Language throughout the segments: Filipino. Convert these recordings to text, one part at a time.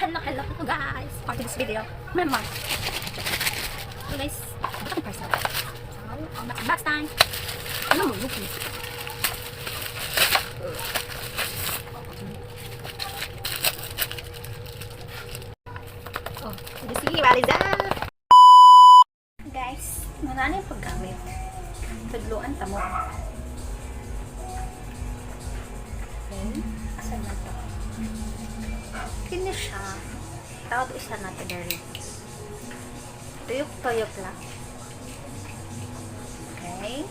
Hello guys! For this video, remember. So guys, ito ang parcel. So, last time. Ano mo, buki? Oh, sige, Mariza! Guys, manana yung paggamit. Tudluan tamo. Okay, asan na to? Kini siya. Tawad isa natin dari. Tuyok-tuyok lang. Okay.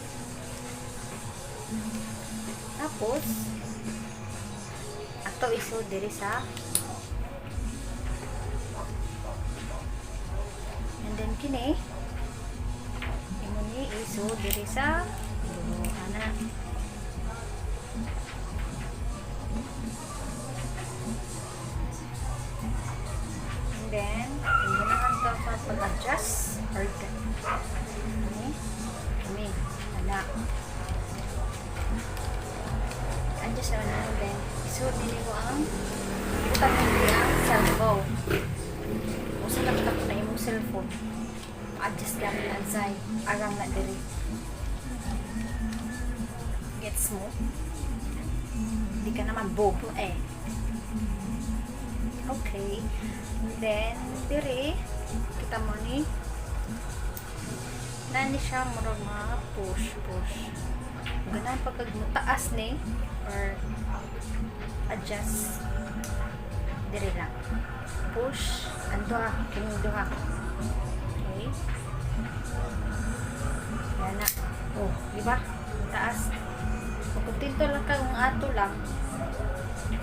Tapos, ato iso diri sa and then kini imuni iso diri sa ana. Then, ganahan ka sa pag-adjust or kami, wala. Adjust naman naman then. So, dili ko ang bukan mo ang cellphone. O sa laptop na yung cellphone. Adjust kami ang say. Arang na diri. Gets mo? Hindi ka naman bobo eh. Okay. Then, diri, kita mo ni nani siya murag mga push. Ganun pagkag mutaas ni or adjust diri lang. Push, ando ha, kining duha. Okay. Yan na. Oh, di ba? Mutaas. Kung tinto lang kang ato lang,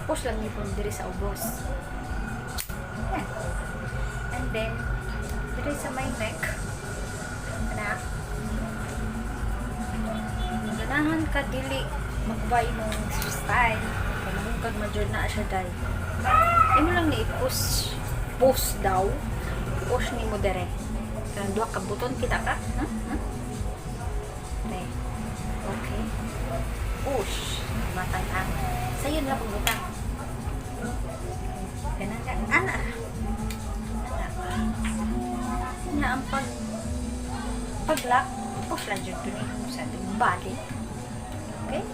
push lang nipon diri sa ubos. Yan. And then, dito sa my neck, na, ganahan ka dili magbay ng style. Kung kag major na siya dahil. Imo lang ni push daw. Push ni mo dire. Kaya duha ka buton kita ka. Okay. Okay. Push. Matay ang. Sayo na pagbutan. Ganun ka. Ana. Na ang pag-lock, push lang dyan dun sa body. Okay?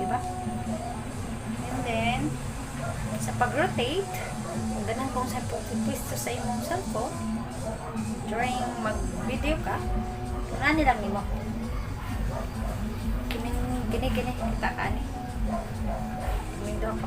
Diba? And then, sa pag-rotate, ganun kung sa pagpipwisto sa imong cellphone, during mag-video ka, kunani lang nimo. Gini, kita ka ni. Gini daw ka